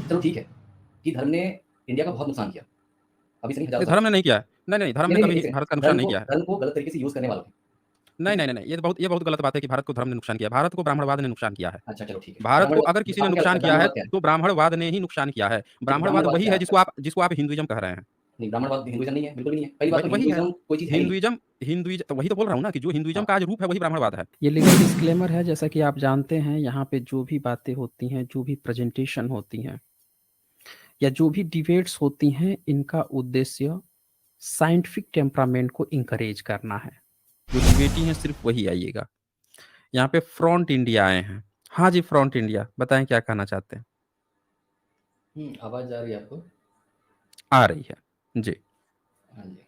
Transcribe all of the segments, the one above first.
चलो ठीक है कि धर्म ने इंडिया का बहुत नुकसान किया, अभी से नहीं हज़ारों नहीं, साल धर्म ने नहीं किया है। नहीं, धर्म नहीं, ने नहीं, नहीं, कभी एक भारत का सेकंड नुकसान नहीं किया है। धर्म को गलत तरीके से यूज़ करने वालों ने, ठीक नहीं, है? नहीं, नहीं, नहीं, ये बहुत गलत बात है कि भारत को धर्म ने नुकसान किया है। भारत को ब्राह्मणवाद ने नुकसान किया है। अच्छा चलो ठीक है। भारत को अगर किसी ने आपको क्या लगता नुकसान है किया है, ब्राह्मणवाद क्या है? तो ब्राह्मणवाद ने ही नुकसान किया है। ठीक है, ब्राह्मणवाद ब्राह्मणवाद वही क्या है है आपका? जिसको आप हिंदुइज़्म कह रहे हैं। नहीं, ब्राह्मणवाद हिंदुइज़्म नहीं है, बिल्कुल भी नहीं है। पहली बात तो वही है। हिंदुइज़्म कोई चीज़ है ही नहीं। हिंदुइज़्म वही तो बोल रहा हूँ ना कि जो हिंदुइज़्म हाँ, का आज रूप है वही ब्राह्मणवाद है। ये लीगल डिस्क्लेमर है, जैसा कि आप जानते हैं यहाँ पे जो भी बातें होती हैं, जो भी प्रेजेंटेशन होती हैं या जो भी डिबेट्स होती हैं, इनका उद्देश्य साइंटिफिक टेम्परामेंट को इंकरेज करना है। जो डिबेटी हैं सिर्फ वही आइएगा। यहाँ पे फ्रंट इंडिया आए हैं। हाँ जी, फ्रंट इंडिया, बताएं क्या कहना चाहते हैं। आवाज़ आ रही है आपको? आ रही है जी। हाँ जी।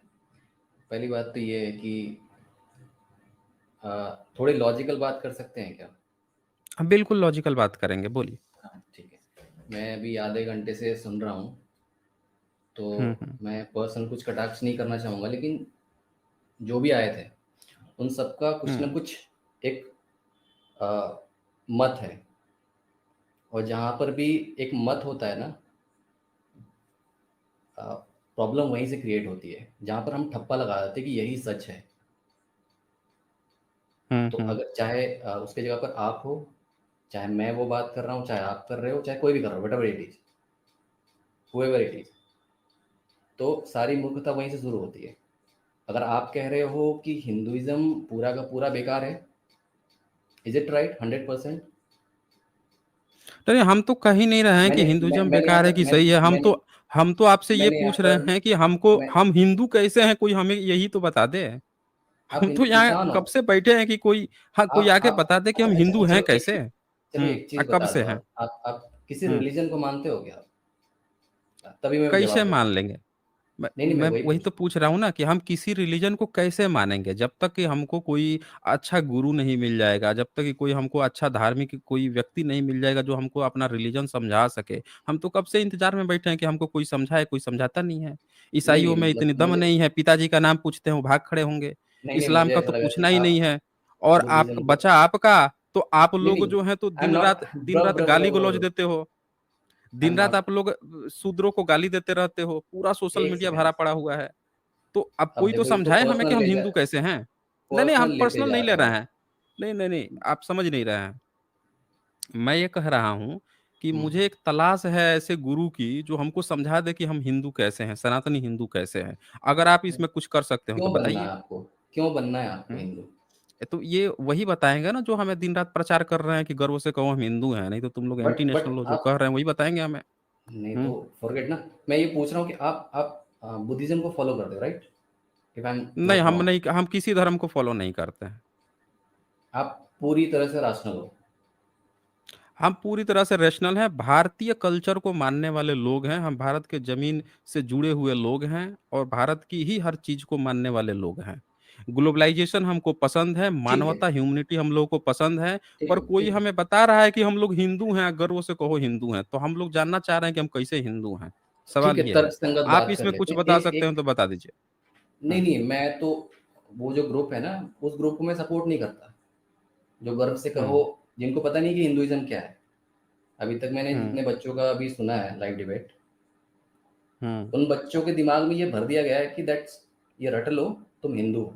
पहली बात तो ये है कि थोड़ी लॉजिकल बात कर सकते हैं क्या? हम बिल्कुल लॉजिकल बात करेंगे, बोलिए। हाँ, ठीक है। मैं अभी आधे घंटे से सुन रहा हूँ, तो हम्म। मैं पर्सनल कुछ कटाक्ष नहीं करना चाहूँगा, लेकिन जो भी आए थे, उन सबका कुछ ना हम्म। कुछ एक अ, मत है, और जहाँ पर भी एक मत होता है ना, प्रॉब्लम वहीं से क्रिएट होती है, जहाँ पर हम ठप्पा लगा देते हैं कि यही सच है। तो हम्म। अगर चाहे उसकी जगह पर आप हो, चाहे मैं वो बात कर रहा हूँ, चाहे आप कर रहे हो, चाहे कोई भी कर रहा हो, whatever it is, whoever it is, तो सारी मूर्खता वहीं से शुरू होती है। अगर आप कह रहे हो कि हिंदुइज़्म पूरा का पूरा बेकार है, इज़ इट राइट 100%? नहीं, हम तो कह ही नहीं रहे हैं कि हिंदुइज़्म मैंने यहाँ बेकार है तक कि सही है। हम तो आपसे ये मैंने यहाँ पूछ रहे पर हैं कि मैं हम हिंदू कैसे हैं, कोई हमें यही तो बता दे। आप हम तो यहाँ इंसान हो। कब से बैठे हैं कि कोई, हाँ, कोई आके आप बता दे कि हम अच्छा हिंदू हैं चलो कैसे। एक चीज़ कब बता से दो, हैं। आप किसी हुँ, रिलीजन को मानते हो क्या? तभी मैं कैसे जवाब मान दूँगा। लेंगे? मैं नहीं, नहीं, मैं मैं वही वही पूछ तो रहा हूँ। पूछ रहा हूँ ना कि हम किसी रिलीजन को कैसे मानेंगे जब तक कि हमको कोई अच्छा गुरु नहीं मिल जाएगा, जब तक कि कोई हमको अच्छा धार्मिक कोई व्यक्ति नहीं मिल जाएगा जो हमको अपना रिलीजन समझा सके। हम तो कब से इंतजार में बैठे हैं कि हमको कोई समझाए, कोई समझाता नहीं है। नहीं, ईसाइयों नहीं, में मतलब इतनी दम नहीं है, पिताजी का नाम पूछते हैं वो भाग खड़े होंगे। नहीं, नहीं, इस्लाम मुझे का ऐसा तो लगा पूछना कि ही नहीं आप है। और आप बुद्धिज़्म को बचा आपका, तो आप नहीं, लोग नहीं, जो हैं तो आई एम नॉट दिन ब्रो, रात ब्रो, ब्रो, ब्रो, गाली-गलौज ब्रो, देते हो। आई एम दिन रात नॉट। आप लोग शूद्रों को गाली देते रहते हो। पूरा सोशल एक मीडिया सेकंड, भरा पड़ा हुआ है। तो अब अब कोई तो देखो इसको समझाए हमें कि पर्सनल हम ले जा हिंदू कैसे हैं। नहीं, नहीं, हम पर्सनल लेते पर्सनल जा नहीं ले रहे रहे हो। हैं। नहीं, नहीं, नहीं, आप समझ नहीं रहे हैं। मैं ये कह रहा हूँ कि हुँ, मुझे एक तलाश है ऐसे गुरु की जो हमको समझा दे कि हम हिंदू कैसे हैं, सनातनी हिंदू कैसे हैं। अगर आप इसमें कुछ कर सकते हो तो क्यों बनना है बताइए। आपको? क्यों बनना है आपको हुँ। हिंदू? तो ये वही बताएँगे ना जो हमें दिन रात प्रचार कर रहे हैं कि गर्व से कहो हम हिंदू हैं, नहीं तो तुम लोग एंटी बट नेशनल हो जो आप कह रहे हैं वही बताएँगे हमें। नहीं तो हुँ। फॉरगेट ना, मैं ये पूछ रहा हूँ कि आप बुद्धिज़्म को फ़ॉलो करते हो, राइट? इफ आई एम नहीं, नॉट रॉन्ग, हम किसी धर्म को फ़ॉलो नहीं करते हैं। आप पूरी तरह से राशनल हो। हम पूरी तरह से रैशनल हैं, भारतीय कल्चर को मानने वाले लोग हैं, हम भारत के ज़मीन से जुड़े हुए लोग हैं और भारत की ही हर चीज़ को मानने वाले लोग हैं। ग्लोबलाइज़ेशन हमको पसंद है, ठीक है, मानवता, ह्यूमैनिटी हम लोगों को पसंद है, ठीक पर है, कोई ठीक है, हमें बता रहा है कि हम लोग हिंदू हैं, गर्व से कहो हिंदू हैं, तो हम लोग जानना चाह रहे हैं कि हम कैसे हिंदू हैं? ठीक सवाल है, ये है। तर्कसंगत आप बात कर इसमें लेते कुछ हैं। बता सकते हो तो बता दीजिए? नहीं, हुँ, नहीं, मैं तो वो जो ग्रुप है ना, उस ग्रुप को मैं सपोर्ट नहीं करता, जो गर्व से कहो, हुँ, जिनको पता नहीं कि हिंदुइज़्म क्या है। अभी तक मैंने हुँ, जितने बच्चों का अभी सुना है लाइव डिबेट, हुँ, उन बच्चों के दिमाग में ये भर दिया गया है कि दैट्स ये रट लो, तुम हिंदू हो।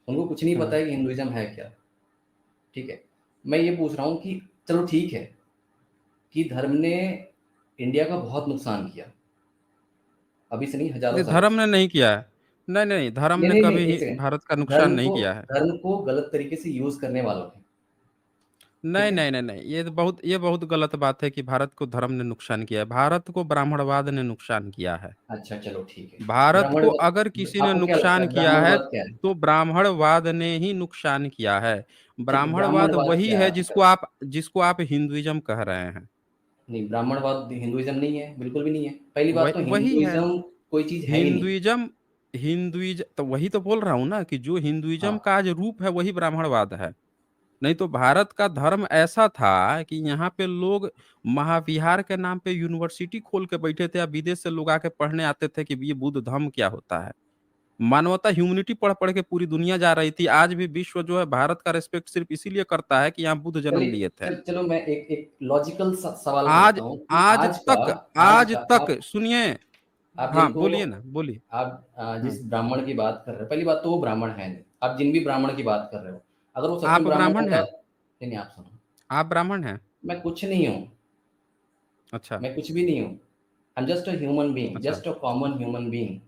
उनको कुछ नहीं पता हुँ। है कि हिंदुइज़्म है क्या, ठीक है? मैं ये पूछ रहा हूँ कि चलो ठीक है कि धर्म ने इंडिया का बहुत नुकसान किया, अभी से नहीं हज़ारों नहीं, सालों धर्म से। ने नहीं किया है। नहीं, नहीं, धर्म नहीं, ने नहीं, नहीं, कभी एक ही सेकंड, भारत का नुकसान नहीं किया है। धर्म को गलत तरीके से यूज़ करने वालों ने, ठीक नहीं, है? नहीं, नहीं, नहीं, ये बहुत गलत बात है कि भारत को धर्म ने नुकसान किया है। भारत को ब्राह्मणवाद ने नुकसान किया है। अच्छा चलो ठीक है। भारत को अगर ब्राह्मणवाद किसी ने आपको क्या लगता नुकसान है किया है, ब्राह्मणवाद क्या है? तो ब्राह्मणवाद ने ही नुकसान किया है। ठीक है, ब्राह्मणवाद ब्राह्मणवाद वही क्या है है आपकी जिसको आप हिंदुइज़्म कह रहे हैं। नहीं, ब्राह्मणवाद हिंदुइज़्म नहीं है, बिल्कुल भी नहीं है। पहली बात तो वही है। हिंदुइज़्म कोई चीज़ है ही नहीं। हिंदुइज़्म हिंदुइज़ तो वही तो बोल रहा हूँ ना कि जो हिंदुइज़्म हाँ, का आज रूप है वही ब्राह्मणवाद है। नहीं तो भारत का धर्म ऐसा था कि यहाँ पे लोग महाविहार के नाम पे यूनिवर्सिटी खोल के बैठे थे या विदेश से लोग आके पढ़ने आते थे कि ये बुद्ध धर्म क्या होता है। मानवता ह्यूमैनिटी पढ़-पढ़ के पूरी दुनिया जा रही थी। आज भी विश्व जो है भारत का रिस्पेक्ट सिर्फ़ इसीलिए करता है कि यहाँ बुद्ध जन्म चलिए लिए थे। चलो मैं एक एक लॉजिकल सवाल आज करता हूँ कि आज तक आज आज का तक सुनिए। आप हाँ, जिनको बोलिए ना, बोलिए। आप हुँ। जिस ब्राह्मण की बात कर रहे हो, पहली बात तो वो ब्राह्मण है नहीं। आप जिन भी ब्राह्मण की बात कर रहे हो, अगर वो सच में आप ब्राह्मण ब्राह्मण होता, हैं? नहीं नहीं, आप सुनो, आप ब्राह्मण हैं? मैं कुछ नहीं हूँ, अच्छा, मैं कुछ भी नहीं हूँ। I am just a human being, अच्छा। Just a common human being,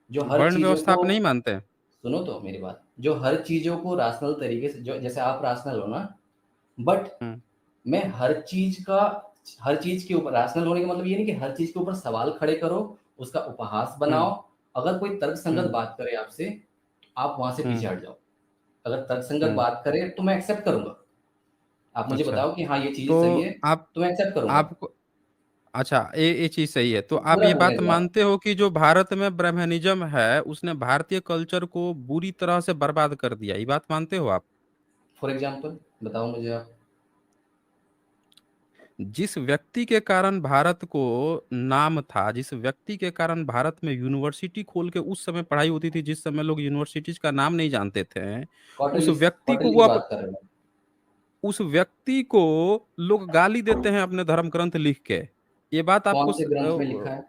जो हर वर्ण चीज़ों व्यवस्था को, आप नहीं मानते? सुनो तो मेरी बात, जो हर चीज़ों को राशनल तरीके से, जो जैसे आप राशनल हो ना, बट हुँ, मैं हर चीज़ के ऊपर राशनल होने का मतलब ये नहीं कि हर चीज़ के ऊपर सवाल खड़े करो, उसका उपहास हुँ, बनाओ। अगर कोई तर्कसंगत हुँ, बात करे आपसे, आप वहाँ से हुँ, पीछे हट जाओ। अगर तर्कसंगत हुँ। बात करे तो मैं एक्सेप्ट करूँगा। आप मुझे अच्छा, बताओ कि हाँ, ये चीज़ सही तो है, आप तो मैं एक्सेप्ट करूँगा। आपको अच्छा, ये चीज़ सही है। तो आप पूरा ये बोलने बात दो आप। मानते हो कि जो भारत में ब्राह्मणिज़्म है, उसने भारतीय कल्चर को बुरी तरह से बर्बाद कर दिया, ये बात मानते हो आप? फॉर एग्ज़ाम्पल बताओ मुझे आप। जिस व्यक्ति के कारण भारत को नाम था, जिस व्यक्ति के कारण भारत में यूनिवर्सिटी खोल के उस समय पढ़ाई होती थी, जिस समय लोग यूनिवर्सिटीज़ का नाम नहीं जानते थे, उस व्यक्ति को क्वार्टरली वो की अप बात कर रहे हो। उस व्यक्ति को लोग गाली देते हैं अपने धर्म ग्रंथ लिख के। ये बात कौन आपको से ग्रंथ में लिखा है?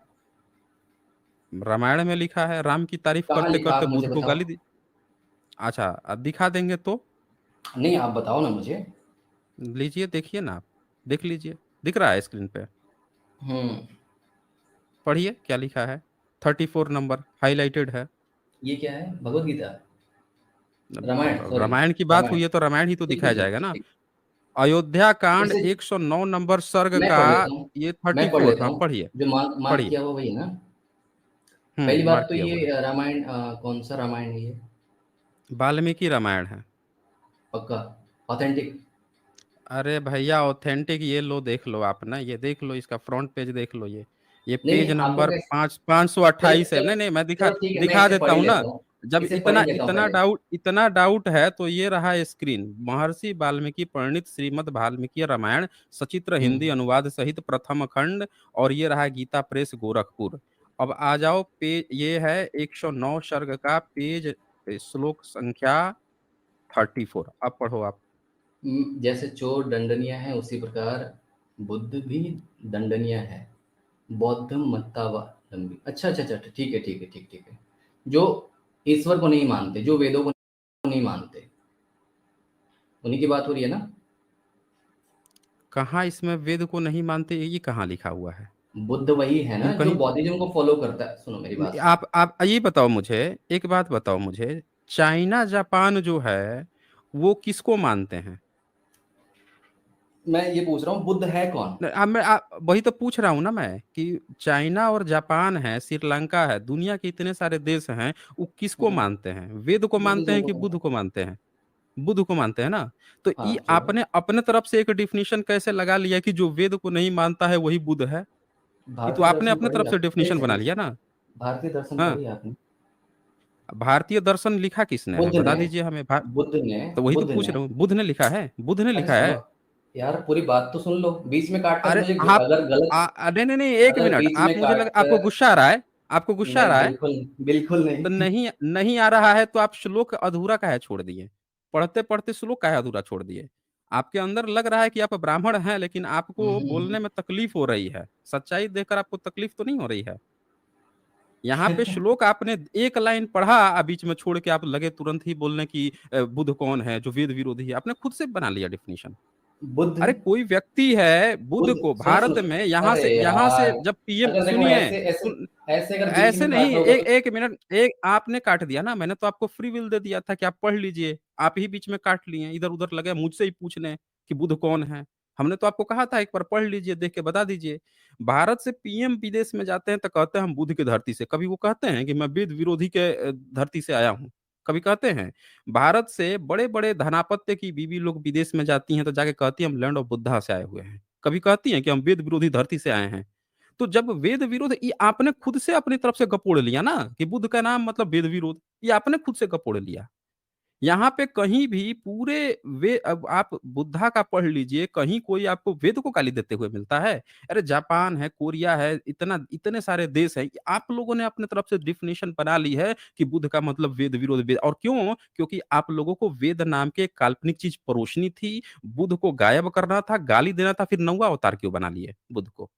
रामायण में लिखा है, राम की तारीफ़ कहाँ लिखा करते-करते आप मुझे बुद्ध को बताओ? गाली दी। अच्छा, दिखा देंगे तो? नहीं, आप बताओ ना मुझे। लीजिए देखिए ना आप, देख लीजिए, दिख रहा है स्क्रीन पे। हुँ, पढ़िए क्या लिखा है? 34 नंबर हाइलाइटेड है। ये क्या है? भगवद गीता? रामायण, अब सॉरी, रामायण की बात रामायण। हुई है तो रामायण ही तो ठीक है, दिखाया ठीक जाएगा है, ना। ठीक। अयोध्या कांड जैसे 109 नंबर सर्ग मैं का पढ़ लेता हूँ, ये मैं पढ़ 34। लेता हाँ, हूँ, पढ़िए, जो मार्क पढ़िए। किया हुआ वही है ना? पहली बात मार्क तो किया हुआ ये है। रामायण कौन-सा रामायण है ये? वाल्मीकि रामायण है। पक्का? ऑथेंटिक? अरे भैया ऑथेंटिक ये लो देख लो आप ना, ये देख लो इसका फ्रंट पेज देख लो ये। ये नहीं, पेज नहीं, आपको नंबर कैसे, 528 है। चलो नहीं, नहीं मैं चलो ठीक है, मैं दिखा इसे पढ़ देता ही हूँ ना। लेता हूँ, जब इसे पढ़ ही इतना लेता हूँ इतना पहले। डाउट है तो ये रहा स्क्रीन। महर्षि वाल्मीकि प्रणीत श्रीमद् वाल्मीकि रामायण सचित्र हुँ, हिंदी अनुवाद सहित प्रथम खंड, और ये रहा गीता प्रेस गोरखपुर। अब आ जाओ पेज, ये है 109 सर्ग का पेज, श्लोक संख्या 34। अब पढ़ो आप। जैसे चोर दंडनीय है, उसी प्रकार बुद्ध भी दंडनीय है। बौद्धम मत्तावलंबी। अच्छा, अच्छा, अच्छा, ठीक है, ठीक है, ठीक, ठीक है। जो ईश्वर को नहीं मानते, जो वेदों को नहीं मानते, उन्हीं की बात हो रही है ना? कहाँ इसमें वेद को नहीं मानते, ये कहाँ लिखा हुआ है? बुद्ध वही है ये ना जो कहीं बौद्धिज़्म को फ़ॉलो करता है। सुनो मेरी बात सुनो। आप ये बताओ मुझे, एक बात बताओ मुझे, चाइना जापान जो है वो किसको मानते हैं? मैं ये पूछ रहा हूँ बुद्ध है कौन? अब मैं वही तो पूछ रहा हूँ ना मैं कि चाइना और जापान है, श्रीलंका है, दुनिया के इतने सारे देश हैं, वो किसको हुँ, मानते हैं? वेद को मानते बुद्धिज़्म हैं को कि बुद्ध को मानते हैं? बुद्ध को मानते हैं ना। तो ये हाँ, चलो। आपने अपने तरफ से एक डिफिनीशन कैसे लगा लिया कि जो वेद को नहीं मानता है वही बुद्ध है? ये तो भारतीय आपने दर्शन अपने पढ़ी तरफ से आपने? एक डेफिनेशन बना सेकंड, लिया ना। भारतीय दर्शन हाँ, पढ़ी आपने? भारतीय दर्शन लिखा किसने है? बुद्ध बता ने दीजिए हमें। बुद्ध ने तो वही तो बुद्ध पूछ ने रहा हूँ, बुद्ध ने लिखा है? बुद्ध ने अरे लिखा सुनो है? यार, पूरी बात तो सुन लो। बीच में काट कर अरे मुझे आप अगर गलत, नहीं, नहीं, नहीं, 1 अगर मिनट। बीच आप में मुझे काट लगा आपको कर, गुस्सा आ रहा है? आपको गुस्सा आ नहीं, रहा है? बिल्कुल, बिल्कुल तो नहीं। नहीं नहीं आ रहा है तो आप श्लोक अधूरा काहे छोड़ दिए? पढ़ते-पढ़ते श्लोक काहे अधूरा छोड़ दिए? आपके अंदर लग रहा है कि आप ब्राह्मण हैं, लेकिन हुँ, आपको हुँ, बोलने हुँ। में तकलीफ हो रही है। सच्चाई देखकर आपको तकलीफ तो नहीं हो रही है? यहाँ पे श्लोक आपने 1 लाइन पढ़ा, बीच में छोड़ के आप लगे तुरंत ही बोलने कि बुद्ध कौन है जो वेद विरोधी है। आपने खुद से बना लिया डेफिनिशन। बुद्ध अरे कोई व्यक्ति है, बुद्ध बुद्ध को सुनो, भारत सुनो। में अरे यहाँ से यार! जब पीएम अगर देखो सुनिए, ऐसे ऐसे सुन ऐसे अगर बीच ऐसे में नहीं, काटोगे तो 1 मिनट, एक आपने काट दिया ना, मैंने तो आपको फ्री विल दे दिया था कि आप पढ़ लीजिए। आप ही बीच में काट लिए, इधर-उधर लगे मुझसे ही पूछने कि बुद्ध कौन है? हमने तो आपको कहा था एक बार पढ़ लीजिए, देख के बता दीजिए। भारत से पीएम विदेश में जाते हैं तो कहते हैं हम बुद्ध की धरती से। कभी वो कहते हैं कि मैं वेद विरोधी के धरती से आया हूँ? कभी कहते हैं? भारत से बड़े-बड़े धनापत्य की बीवी लोग विदेश में जाती हैं तो जाके कहती हैं हम लैंड ऑफ बुद्धा से आए हुए हैं। कभी कहती हैं कि हम वेद विरोधी धरती से आए हैं? तो जब वेद विरोध, ये आपने खुद से अपनी तरफ से गपोड़ लिया ना कि बुद्ध का नाम मतलब वेद विरोध, ये आपने खुद से गपोड़ लिया। यहाँ पे कहीं भी पूरे वे अब आप बुद्धा का पढ़ लीजिए, कहीं कोई आपको वेद को गाली देते हुए मिलता है? अरे जापान है, कोरिया है, इतने सारे देश हैं, आप लोगों ने अपने तरफ से डेफिनिशन बना ली है कि बुद्ध का मतलब वेद विरोध वेद और क्यों? क्योंकि आप लोगों को वेद नाम के एक काल्पनिक चीज़ परोसनी थी, बुद्ध को गायब करना था, गाली देना था, फिर 9वाँ अवतार क्यों बना लिए बुद्ध को?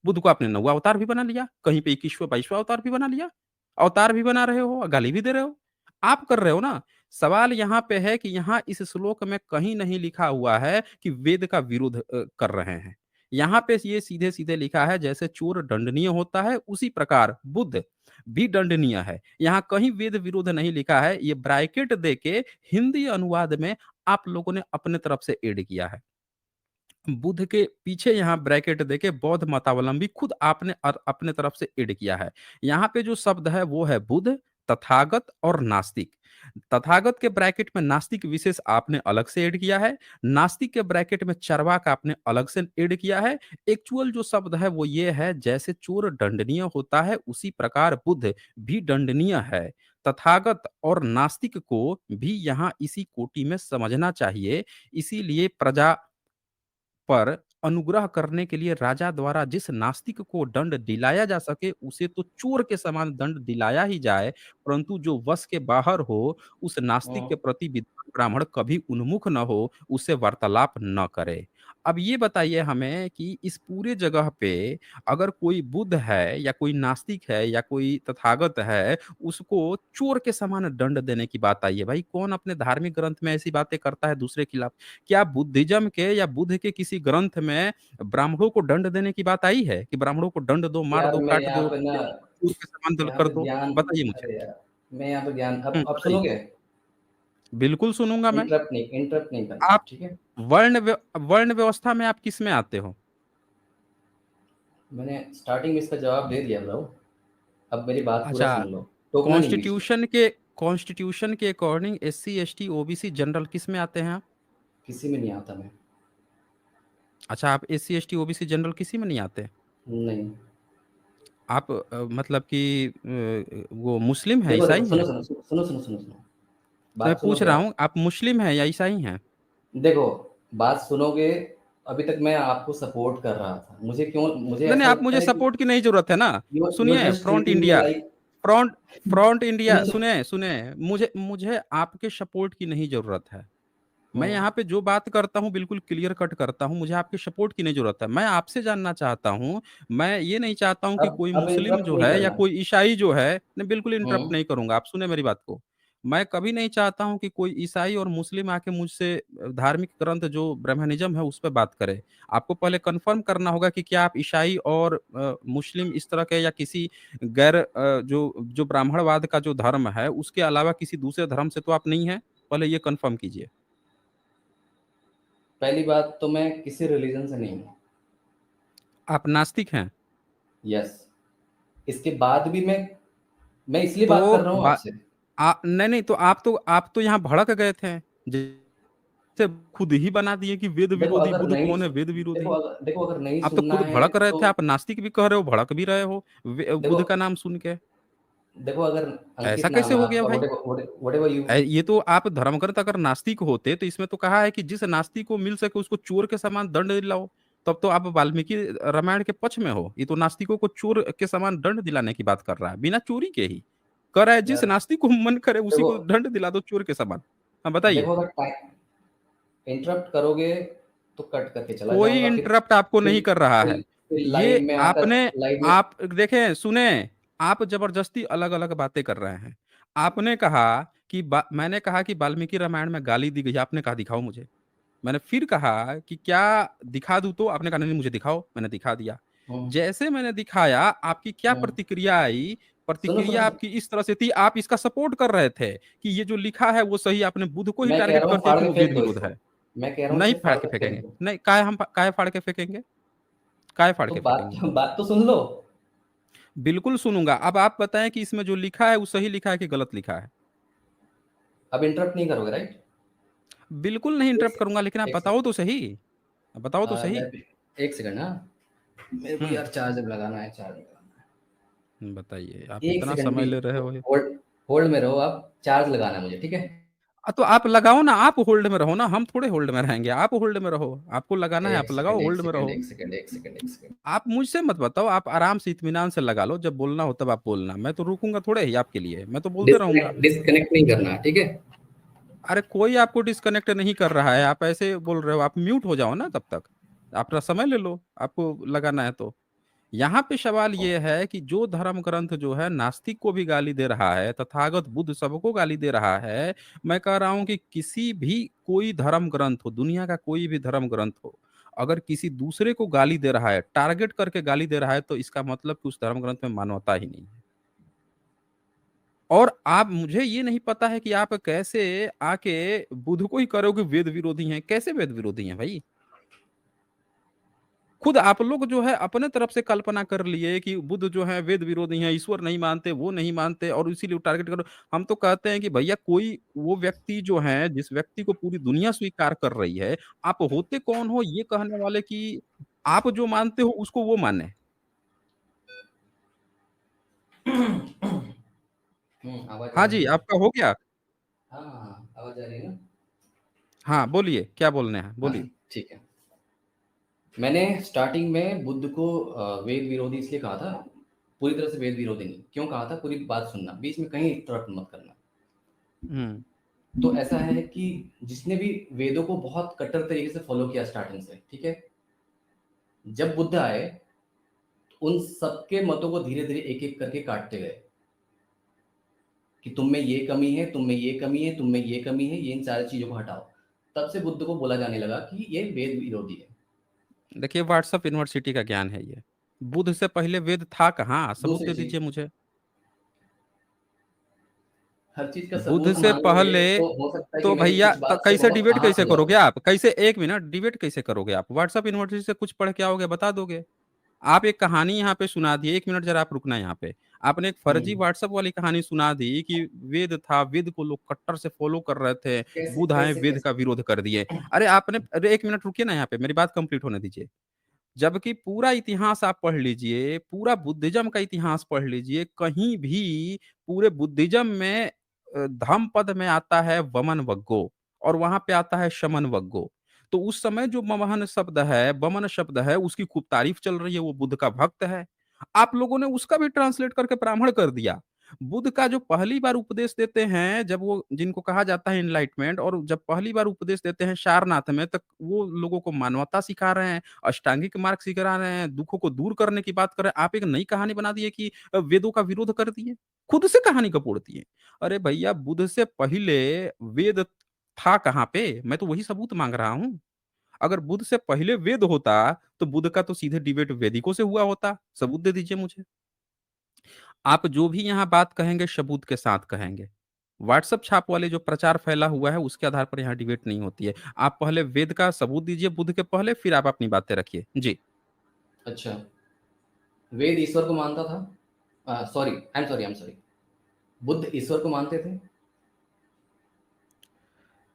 बुद्ध को आपने 9वाँ अवतार भी बना लिया, कहीं पे 21वाँ 22वाँ अवतार भी बना लिया। अवतार भी बना रहे हो, गाली भी दे रहे हो। आप कर रहे हो ना। सवाल यहाँ पे है कि यहाँ इस श्लोक में कहीं नहीं लिखा हुआ है कि वेद का विरोध कर रहे हैं। यहाँ पे ये सीधे-सीधे लिखा है जैसे चोर दंडनीय होता है, उसी प्रकार बुद्ध भी दंडनीय है। यहाँ कहीं वेद विरोध नहीं लिखा है, ये ब्रैकेट देके हिंदी अनुवाद में आप लोगों ने अपने तरफ से ऐड किया है। बुद्ध के पीछे यहाँ ब्रैकेट देके बौद्ध मतावलंबी खुद आपने अपने तरफ से ऐड किया है। यहाँ पे जो शब्द है वो है बुद्ध, तथागत और नास्तिक। तथागत के ब्रैकेट में नास्तिक विशेष आपने अलग से ऐड किया है। नास्तिक के ब्रैकेट में चरवाक आपने अलग से ऐड किया है। एक्चुअल जो शब्द है वो ये है जैसे चोर दंडनीय होता है उसी प्रकार बुद्ध भी दंडनीय है। तथागत और नास्तिक को भी यहाँ इसी कोटि में समझना चाहिए। इसीलिए प्रजा पर अनुग्रह करने के लिए राजा द्वारा जिस नास्तिक को दंड दिलाया जा सके उसे तो चोर के समान दंड दिलाया ही जाए, परंतु जो वश के बाहर हो, उस नास्तिक के हुँ। प्रति विद्वान ब्राह्मण कभी उन्मुख न हो, उससे वार्तालाप न करे। अब ये बताइए हमें कि इस पूरे जगह पे अगर कोई बुद्ध है या कोई नास्तिक है या कोई तथागत है, उसको चोर के समान दंड देने की बात आई है। भाई कौन अपने धार्मिक ग्रंथ में ऐसी बातें करता है दूसरे खिलाफ? क्या बुद्धिज़्म के या बुद्ध के किसी ग्रंथ में ब्राह्मणों को दंड देने की बात आई है कि ब्राह्मणों को दंड दो, मार यार दो, मैं काट यहाँ दो पे ना या चोर के समान दंड यहाँ कर पे दो? ज्ञान बताइए मुझे। अरे यार! मैं यहाँ पे ज्ञान अब बताइए। सुनोगे? बिल्कुल सुनूँगा मैं। इंटरप्ट नहीं करना, आप ठीक है? वर्ण व्यवस्था में आप किसमें आते हो? मैंने स्टार्टिंग में इसका जवाब दे दिया ब्रो, अब मेरी बात पूरा अच्छा, सुन लो, टोकना नहीं बीच में, कॉन्स्टिट्यूशन के according SC, ST, OBC general किसमें आते हैं आप? किसी में नहीं आता मैं। अच्छा, आप एससी, एसटी, ओबीसी जनरल किसी में नहीं आते? नहीं। आप मतलब कि वो मुस्लिम हैं, देखो, देखो, ईसाई सुनो, हैं? सुनो, सुनो, सुनो, सुनो, सुनो, मैं बात पूछ सुनोगे रहा आप? हूँ, आप मुस्लिम हैं या ईसाई हैं? देखो, बात सुनोगे, अभी तक मैं आपको सपोर्ट कर रहा था। मुझे नहीं, नहीं, ऐसा आप लगता मुझे है कि सपोर्ट की नहीं ज़रूरत है ना। यू आर सुनिए जस्ट फ्रंट ट्रीटिंग मी India like front front India सुनो, सुनो, सुने, सुने, मुझे मुझे आपके सपोर्ट की नहीं ज़रूरत है। मैं हुँ, यहाँ पे जो बात करता हूँ बिल्कुल क्लियर कट करता हूँ, मुझे आपके सपोर्ट की नहीं ज़रूरत है। मैं आपसे जानना चाहता हूँ, मैं ये नहीं चाहता हूँ कि कोई अब मुस्लिम इंटरप्ट जो नहीं है या करना। कोई ईसाई जो है नहीं बिल्कुल इंटरप्ट हुँ, नहीं करूँगा, आप सुने मेरी बात को। मैं कभी नहीं चाहता हूँ कि कोई ईसाई और मुस्लिम आके मुझसे धार्मिक ग्रंथ जो ब्रह्मनिज़्म है उस पे बात करे। आपको पहले कन्फर्म करना होगा कि क्या आप ईसाई और मुस्लिम इस तरह के या किसी गैर जो ब्राह्मणवाद का जो धर्म है उसके अलावा किसी दूसरे धर्म से तो आप नहीं हैं? पहले ये कन्फर्म कीजिए। पहली बात तो मैं किसी रिलीजन से नहीं हूँ। आप नास्तिक हैं? यस, इसके बाद भी मैं इसलिए बात कर तो रहा हूँ बा आपसे। नहीं, नहीं तो आप तो यहाँ भड़क गए थे। जैसे खुद ही बना दिए कि वेद देखो विरोधी, अगर बुद्ध नहीं कौन है सु वेद विरोधी? देखो अगर नहीं आप तो सुनना खुद है भड़क रहे तो थे, आप नास्तिक भी कह रहे हो, भड़क भी रहे हो देखो बुद्ध का नाम सुन के। देखो अगर ऐसा अंकित कैसे नाम है हो गया आपका भाई? व्हाटएवर यू ये तो आप धर्मग्रंथ अगर नास्तिक होते तो इसमें तो कहा है कि जिस नास्तिक को मिल सके उसको चोर के समान दंड दिलाओ। तब तो आप वाल्मीकि रामायण के पक्ष में हो। ये तो नास्तिकों को चोर के समान दंड दिलाने की बात कर रहा है, बिना चोरी के ही। कह रहा है जिस यार नास्तिक को मन करे उसी देखो को दंड दिला दो चोर के समान। हाँ, बताइए। देखो अगर टाइम इंटरप्ट करोगे तो कट करके चला कोई जाऊँगा इंटरप्ट आपको फिर नहीं कर रहा है। फिर ये लाइव में आप देखें, सुने, आप ज़बरदस्ती अलग-अलग बातें कर रहे हैं। आपने कहा कि बा मैंने कहा कि वाल्मीकि रामायण में गाली दी गई है, आपने कहा दिखाओ मुझे। मैंने फिर कहा कि क्या दिखा दूँ तो? आपने कहा नहीं, नहीं मुझे दिखाओ, मैंने दिखा दिया। हुँ, जैसे मैंने दिखाया, आपकी क्या हुँ। प्रतिक्रिया आई? सुनो, सुनो, प्रतिक्रिया सुनो। आपकी इस तरह से थी, आप इसका सपोर्ट कर रहे थे कि ये जो लिखा है वो सही, आपने बुद्ध को ही मैं कह टारगेट रहा हूँ कर दिया फाड़ कि के वो वेद फेंक दो विरोध इसको। है। मैं कह रहा हूँ नहीं इसको फाड़ फाड़ के के फेंक फेंकेंगे। दो। नहीं, काहे फाड़ के फेंकेंगे? काहे फाड़ तो के बात फेंकेंगे? बात तो सुन लो। बिल्कुल सुनूँगा। अब आप बताएँ कि इसमें जो लिखा है वो सही लिखा है कि गलत लिखा है? अब इंटरप्ट नहीं करोगे राइट? बिल्कुल नहीं एक इंटरप्ट सेकंड करूँगा, लेकिन आप एक बताओ सेकंड तो सही। बताओ तो मैं सही। एक सेकंड हाँ, मेरे को हुँ, यार चार्जर लगाना है, चार्ज लगाना बताइए। आप है। एक इतना सेकंड समय भी ले रहे हो। होल्ड होल्ड में रहो आप, चार्ज लगाना है मुझे, ठीक है? तो आप लगाओ ना, आप होल्ड में रहो ना, हम थोड़े होल्ड में रहेंगे, आप होल्ड में रहो, आपको लगाना है एक आप लगाओ, सेकंड, एक होल्ड में सेकंड, रहो। एक सेकंड, एक सेकंड, एक सेकंड। आप मुझसे मत बताओ, आप आराम से इत्मीनान से लगा लो, जब बोलना हो तब आप बोलना, मैं तो रुकूंगा थोड़े ही आपके लिए, मैं तो बोलते रहूंगा। डिस्कनेक्ट नहीं करना, ठीक है? अरे कोई आपको डिस्कनेक्ट नहीं कर रहा है, आप ऐसे बोल रहे हो, आप म्यूट हो जाओ ना तब तक, अपना समय ले लो, आपको लगाना है तो। यहाँ पे सवाल ये है कि जो धर्म ग्रंथ जो है नास्तिक को भी गाली दे रहा है, तथागत बुद्ध सबको गाली दे रहा है। मैं कह रहा हूं कि किसी भी कोई धर्म ग्रंथ हो, दुनिया का कोई भी धर्म ग्रंथ हो, अगर किसी दूसरे को गाली दे रहा है, टारगेट करके गाली दे रहा है, तो इसका मतलब कि उस धर्म ग्रंथ में मानवता ही नहीं है। और आप, मुझे ये नहीं पता है कि आप कैसे आके बुद्ध को ही करोगे वेद विरोधी हैं, कैसे वेद विरोधी हैं भाई? खुद आप लोग जो है अपने तरफ से कल्पना कर लिए कि बुद्ध जो है वेद विरोधी हैं, ईश्वर नहीं मानते, वो नहीं मानते, और इसीलिए टारगेट करो। हम तो कहते हैं कि भैया कोई वो व्यक्ति जो है, जिस व्यक्ति को पूरी दुनिया स्वीकार कर रही है, आप होते कौन हो ये कहने वाले कि आप जो मानते हो उसको वो माने? आवाज आ हाँ रही जी, है? आपका हो गया? हाँ, हाँ, हाँ, आवाज आ रही है ना? हाँ, बोलिए, क्या बोलने हैं? हाँ, बोलिए। ठीक है। मैंने स्टार्टिंग में बुद्ध को वेद विरोधी इसलिए कहा था, पूरी तरह से वेद विरोधी नहीं। क्यों कहा था? पूरी बात सुनना, बीच में कहीं इंटरप्ट मत करना। हुँ, तो ऐसा है कि जिसने भी वेदों को बहुत कट्टर तरीके से फॉलो किया स्टार्टिंग से, ठीक है? जब बुद्ध आए, उन सबके मतों को धीरे-धीरे एक-एक करके काटते गए कि तुम में ये कमी है, तुम में ये कमी है, तुम में ये कमी है, ये इन सारी चीज़ों को हटाओ। तब से बुद्ध को बोला जाने लगा कि ये वेद विरोधी है। देखिए व्हाट्सएप यूनिवर्सिटी का ज्ञान है ये। बुद्ध से पहले वेद था कहाँ? सबूत दूसरी दे चीज़, दीजिए मुझे। हर चीज़ का बुद्ध सबूत से माँगोगे पहले तो हो सकता है कि तो मेरी भैया कुछ बात से कैसे बहुत डिबेट अहात कैसे हो जाओ। करोगे आप? कैसे, 1 मिनट, डिबेट कैसे करोगे आप? व्हाट्सएप यूनिवर्सिटी से कुछ पढ़ के आओगे, बता दोगे। आप एक कहानी यहाँ पे सुना दिए, 1 मिनट ज़रा आप रुकना यहाँ पे। आपने एक हुँ, फर्जी व्हाट्सएप वाली कहानी सुना दी कि वेद था, वेद को लोग कट्टर से फॉलो कर रहे थे, कैसे, बुद्ध आए कैसे, वेद का कैसे? विरोध कर दिए। अरे आपने, अरे 1 मिनट रुकिए ना यहाँ पे, मेरी बात कंप्लीट होने दीजिए। जबकि पूरा इतिहास आप पढ़ लीजिए, पूरा बुद्धिज़्म का इतिहास पढ़ लीजिए, कहीं भी पूरे बुद्धिज़्म में धम्मपद में आता है वमन वग्गो, और वहाँ पे आता है शमन वग्गो। तो उस समय जो मवहन शब्द है, वमन शब्द है, उसकी खूब तारीफ़ चल रही है, वो बुद्ध का भक्त है। आप लोगों ने उसका भी ट्रांसलेट करके ब्राह्मण कर दिया। बुद्ध का जो पहली बार उपदेश देते हैं, जब वो, जिनको कहा जाता है एनलाइटमेंट, और जब पहली बार उपदेश देते हैं सारनाथ में, तक वो लोगों को मानवता सिखा रहे हैं, अष्टांगिक मार्ग सिखा रहे हैं, दुखों को दूर करने की बात कर रहे हैं। आप एक नई कहानी बना दिए कि वेदों का विरोध कर दिए। खुद से कहानी कपोड़ दिए। अरे भैया बुद्ध से पहले वेद था कहाँ पे? मैं तो वही सबूत माँग रहा हूँ। अगर बुद्ध से पहले वेद होता, तो बुद्ध का तो सीधे डिबेट वैदिकों से हुआ होता। सबूत दे दीजिए मुझे। आप जो भी यहाँ बात कहेंगे सबूत के साथ कहेंगे। व्हाट्सएप छाप वाले जो प्रचार फैला हुआ है उसके आधार पर यहाँ डिबेट नहीं होती है। आप पहले वेद का सबूत दीजिए बुद्ध के पहले, फिर आप अपनी बातें रखिए। जी। अच्छा, वेद ईश्वर को मानता था? I am sorry. बुद्ध ईश्वर को मानते थे?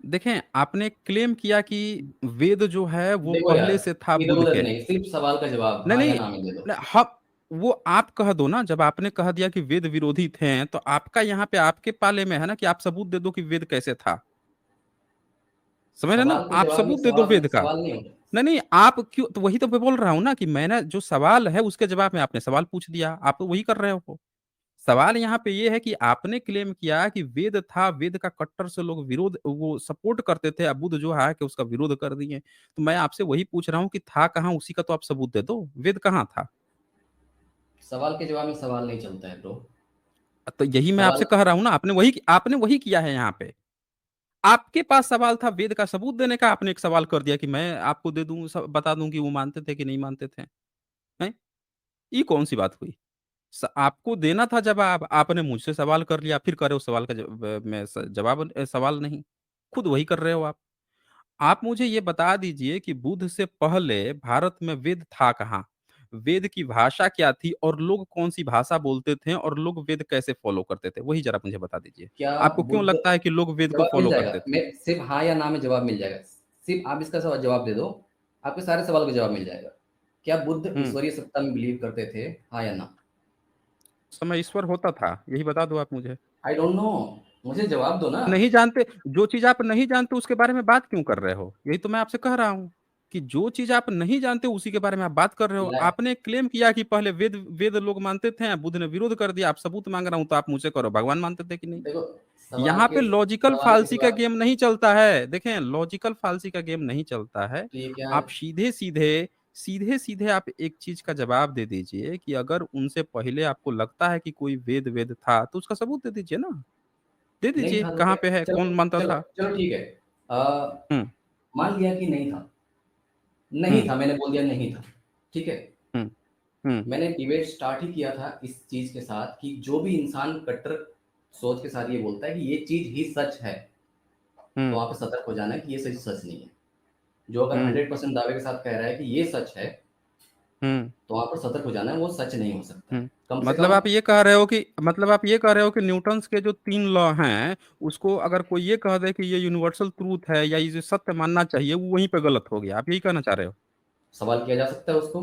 देखें, आपने क्लेम किया कि वेद जो है वो देखो यार, पहले से था बुद्ध इधर-उधर के। नहीं, सिर्फ़ सवाल का जवाब नहीं, हाँ या नहीं, ना में दे दो। न ह वो आप कह दो ना, जब आपने कह दिया कि वेद विरोधी थे, तो आपका यहाँ पे आपके पाले में है ना कि आप सबूत दे दो कि वेद कैसे था। समझ रहे हैं ना? सवाल के आप जवाब में सबूत दे दो वेद का। सवाल नहीं होता। नहीं, नहीं, आप क्यों, तो वही तो मैं बोल रहा हूँ ना कि मैंने जो सवाल है उसके जवाब में आपने सवाल पूछ दिया। आप तो वही कर रहे हो। सवाल यहाँ पे ये है कि आपने क्लेम किया कि वेद था, वेद का कट्टर से लोग विरोध, वो सपोर्ट करते थे, अब बुद्ध जो है कि उसका विरोध कर दिए। तो मैं आपसे वही पूछ रहा हूँ कि था कहाँ, उसी का तो आप सबूत दे दो। वेद कहाँ था? सवाल के जवाब में सवाल नहीं चलता है ब्रो। तो यही मैं सवाल आपसे कह रहा हूँ ना, आपने वही किया है यहाँ पे। आपके पास सवाल था वेद का सबूत देने का, आपने एक सवाल कर दिया कि मैं आपको दे दूँ, बता दूँ कि वो मानते थे कि नहीं मानते थे। हैं? ये कौन-सी बात हुई? आपको देना था जवाब, आपने मुझसे सवाल कर लिया, फिर कह रहे हो सवाल का जवाब, सवाल नहीं। खुद वही कर रहे हो आप। आप मुझे ये बता दीजिए कि बुद्ध से पहले भारत में वेद था कहाँ? वेद की भाषा क्या थी और लोग कौन-सी भाषा बोलते थे और लोग वेद कैसे फ़ॉलो करते थे? वही ज़रा मुझे बता दीजिए। क्या आपको क्यों बुद्ध लगता है कि लोग वेद को जवाब मिल फ़ॉलो जाएगा। करते थे? मैं सिर्फ़ हाँ या ना में जवाब मिल जाएगा। सिर्फ़ आप इसका जवाब दे दो, आपके सारे सवाल का जवाब मिल जाएगा। क्या बुद्ध हुँ, ईश्वरीय सत्ता में बिलीव करते थे? हाँ या ना? उस समय ईश्वर होता था, यही बता दो आप मुझे। आई डोंट नो, मुझे जवाब दो ना। नहीं जानते, जो चीज़ आप नहीं जानते उसके बारे में बात क्यों कर रहे हो? यही तो मैं आपसे कह रहा हूँ, कि जो चीज़ आप नहीं जानते उसी के बारे में आप बात कर रहे हो। ला आपने क्लेम किया कि पहले वेद वेद लोग मानते थे, बुद्ध ने विरोध कर दिया, आप सबूत माँग रहा हूँ, तो आप मुझसे करो भगवान मानते थे कि नहीं? देखो, यहाँ पे लॉजिकल सवाल के फालसी का सिवा गेम नहीं चलता है। देखें, लॉजिकल फालसी का गेम नहीं चलता है। तो ये क्या है? आप सीधे-सीधे आप एक चीज़ का जवाब दे दीजिए कि अगर उनसे पहले आपको लगता है कि कोई वेद था, तो उसका सबूत दे दीजिए ना। दे नहीं दीजिए, था तो कहाँ क्या? पे है, चलो कौन मानता चलो था? चलो ठीक है। हुँ, मान लिया कि नहीं था। नहीं हुँ, था, मैंने बोल दिया नहीं था, ठीक है? हुँ, हुँ, मैंने डिबेट स्टार्ट ही किया था इस चीज़ के साथ कि जो भी इंसान कट्टर सोच के साथ ये बोलता है कि ये चीज़ ही सच है, तो हुँ, वहाँ पे सतर्क हो जाना है कि ये सच सच नहीं है। जो अगर हुँ, 100% दावे के साथ कह रहा है कि ये सच है, हुँ, तो वहाँ पर सतर्क हो जाना है, वो सच नहीं हो सकता है। हुँ। कम से मतलब कम आप ये कह रहे हो कि मतलब आप ये कह रहे हो कि न्यूटन्स के जो 3 लॉ हैं, उसको अगर कोई ये कह दे कि ये यूनिवर्सल ट्रूथ है या इसे सत्य मानना चाहिए, वो वहीं पे गलत हो गया। आप यही कहना चाह रहे हो? सवाल किया जा सकता है उसको,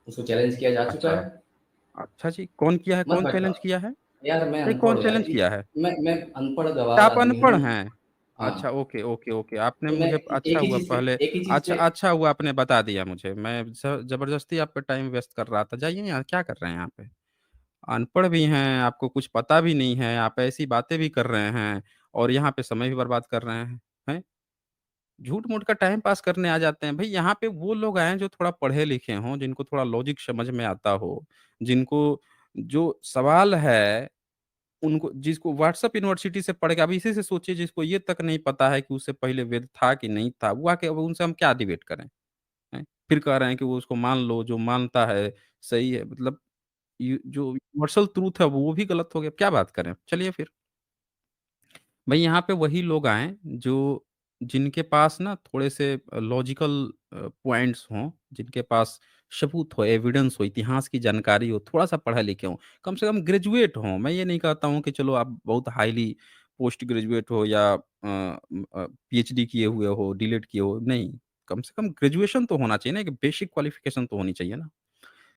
उसको चैलेंज किया जा चुका अच्छा, है। अच्छा जी, कौन किया है? मत कौन चैलेंज भटकाओ। किया है? यार मैं नहीं, अनपढ़ कौन हूँ यार, चैलेंज किया है? मैं अनपढ़ अच्छा, गँवार आप आदमी अनपढ़ हूँ। हैं। अच्छा, हाँ, ओके, ओके, ओके। आपने तो मैं मुझे अच्छा हुआ पहले एक ही चीज़ पे अच्छा हुआ आपने बता दिया मुझे। मैं ज़बरदस्ती आप पे टाइम वेस्ट कर रहा था। जाइए यहाँ, क्या कर रहे हैं यहाँ पे? अनपढ़ भी हैं, आपको कुछ पता भी नहीं है, आप ऐसी बातें भी कर रहे हैं और यहाँ पे समय भी बर्बाद कर रहे हैं। हैं? झूठ-मूठ का टाइम पास करने आ जाते हैं। भई यहाँ पे वो लोग आएँ जो थोड़ा पढ़े-लिखे हों, जिनको थोड़ा लॉजिक समझ में आता हो, जिनको जो सवाल है उनको जिसको व्हाट्सएप यूनिवर्सिटी से पढ़ के अब इसी से सोचिए जिसको ये तक नहीं पता है कि उससे पहले वेद था कि नहीं था, वो आके अब उनसे हम क्या डिबेट करें, हैं? फिर कह रहे हैं कि वो उसको मान लो, जो मानता है सही है। मतलब ये जो यूनिवर्सल ट्रुथ है वो भी गलत हो गया, क्या बात करें? चलिए फिर। भई यहाँ पे वही लोग आएँ जो जिनके पास ना थोड़े से लॉजिकल पॉइंट्स हों, जिनके पास सबूत हो, एविडेंस हो, इतिहास की जानकारी हो, थोड़ा-सा पढ़े-लिखे हों, कम से कम ग्रेजुएट हों। मैं ये नहीं कहता हूँ कि चलो आप बहुत हाइली पोस्ट ग्रेजुएट हो या पीएचडी किए हुए हो, डीलिट किए हो, नहीं। कम से कम ग्रेजुएशन तो होना चाहिए ना, एक बेसिक क्वालिफ़िकेशन तो होनी चाहिए ना।